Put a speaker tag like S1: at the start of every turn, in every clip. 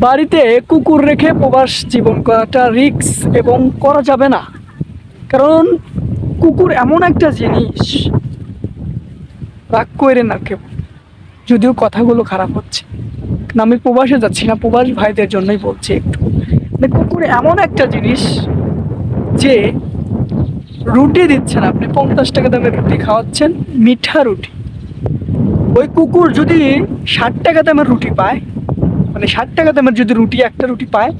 S1: বাড়িতে কুকুর রেখে প্রবাস জীবন করাটা রিস্ক এবং করা যাবে না। কারণ কুকুর এমন একটা জিনিস, রাগ করে না কেউ, যদিও কথাগুলো খারাপ হচ্ছে, কারণ আমি প্রবাসে যাচ্ছি না, প্রবাস ভাইদের জন্যই বলছি একটু। মানে কুকুর এমন একটা জিনিস যে রুটি দিচ্ছেন আপনি, 50 টাকা দামের রুটি খাওয়াচ্ছেন, মিঠা রুটি। ওই কুকুর যদি 60 টাকা দামের রুটি পায়, মানে 60 টাকা দামের যদি রুটি, একটা রুটি পায়,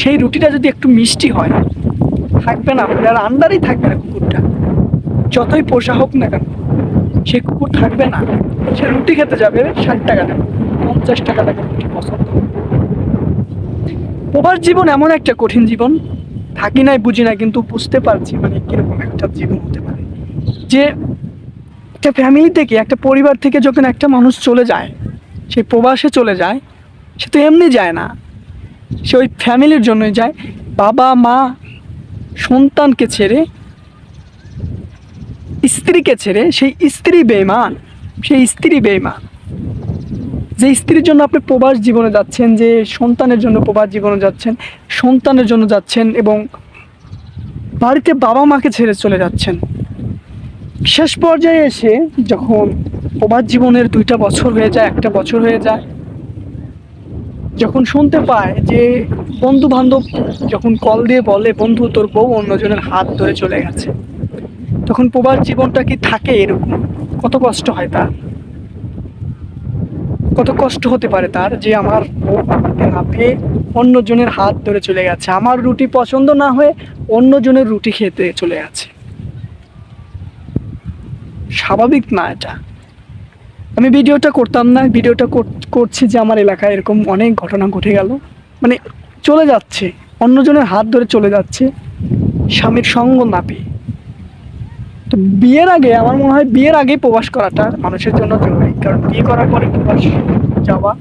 S1: সেই রুটিটা যদি একটু মিষ্টি হয়, থাকবে না আপনার আন্ডারেই থাকবে না কুকুরটা। যতই পোষা হোক না কেন, সে কুকুর থাকবে না। সে রুটি খেতে যাবে 60 টাকা দামে, 50 টাকা দামের রুটি পছন্দ। প্রবাস জীবন এমন একটা কঠিন জীবন, থাকি নাই বুঝি না, কিন্তু বুঝতে পারছি মানে কিরকম একটা জীবন হতে পারে। যে একটা ফ্যামিলি থেকে, একটা পরিবার থেকে যখন একটা মানুষ চলে যায়, সে প্রবাসে চলে যায়, সে তো এমনি যায় না, সে ওই ফ্যামিলির জন্যই যায়। বাবা মা, সন্তানকে ছেড়ে, স্ত্রীকে ছেড়ে, সেই স্ত্রী বেঈমান, সেই স্ত্রী বেঈমান। যে স্ত্রীর জন্য আপনি প্রবাস জীবনে যাচ্ছেন, যে সন্তানের জন্য প্রবাস জীবনে যাচ্ছেন, সন্তানের জন্য যাচ্ছেন, এবং বাড়িতে বাবা মাকে ছেড়ে চলে যাচ্ছেন। শেষ পর্যায়ে এসে যখন প্রবাস জীবনের 2টা বছর হয়ে যায়, 1টা বছর হয়ে যায়, যখন শুনতে পায় যে বন্ধু বান্ধব যখন কল দিয়ে বলে, বন্ধু তোর বউ অন্যজনের হাত ধরে চলে গেছে, তখন প্রবাস জীবনটা কি থাকে এরকম? কত কষ্ট হয় তার, কত কষ্ট হতে পারে তার, যে আমার বউ আমাকে না পেয়ে অন্যজনের হাত ধরে চলে গেছে, আমার রুটি পছন্দ না হয়ে অন্যজনের রুটি খেতে চলে গেছে। স্বাভাবিক না এটা। আমি ভিডিওটা করতাম না, ভিডিওটা করছি যে আমার এলাকায় এরকম অনেক ঘটনা ঘটে গেল। মানে চলে যাচ্ছে, অন্যজনের হাত ধরে চলে যাচ্ছে, স্বামীর সঙ্গ না পেয়ে। তো বিয়ের আগে আমার মনে হয়, বিয়ের আগেই প্রবাস করাটা মানুষের জন্য জরুরি। কারণ বিয়ে করার পরে প্রবাস যাওয়া,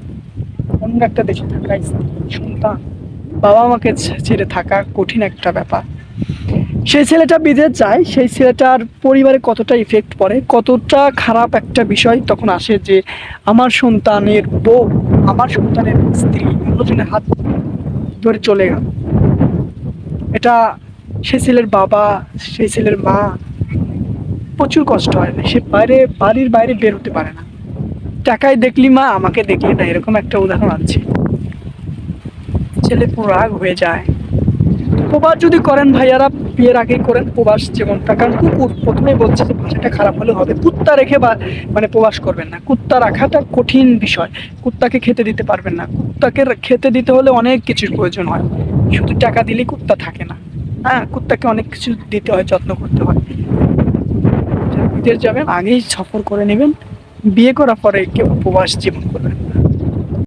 S1: অন্য একটা দেশে থাকা, সন্তান, বাবা মাকে ছেড়ে থাকা কঠিন একটা ব্যাপার। সেই ছেলেটা বিদেশ যায়, সেই ছেলেটার পরিবারে কতটা ইফেক্ট পড়ে, কতটা খারাপ একটা বিষয় তখন আসে, যে আমার সন্তানের বউ, আমার সন্তানের স্ত্রী অন্যজনের হাত ধরে চলে গেল। এটা সে ছেলের বাবা, সেই ছেলের মা, প্রচুর কষ্ট হয়। সে বাড়ির বাইরে বের হতে পারে না। টাকায় দেখলি মা, আমাকে দেখলি না, এরকম একটা উদাহরণ আছে। ছেলে পুরো রাগ হয়ে যায়। প্রবাস যদি করেন ভাইয়ারা, বিয়ের আগেই করেন প্রবাস জীবনটা। কারণ কুকুর, প্রথমেই বলছে যে ভাষাটা খারাপ হলে হবে, কুত্তা রেখে বা মানে প্রবাস করবেন না। কুত্তা রাখাটা কঠিন বিষয়। কুত্তাকে খেতে দিতে পারবেন না। কুত্তাকে খেতে দিতে হলে অনেক কিছুর প্রয়োজন হয়, শুধু টাকা দিলেই কুত্তা থাকে না। হ্যাঁ, কুত্তাকে অনেক কিছু দিতে হয়, যত্ন করতে হয়। বিদেশ যাবেন আগেই সফর করে নেবেন, বিয়ে করার পরে কেউ প্রবাস জীবন করবেন।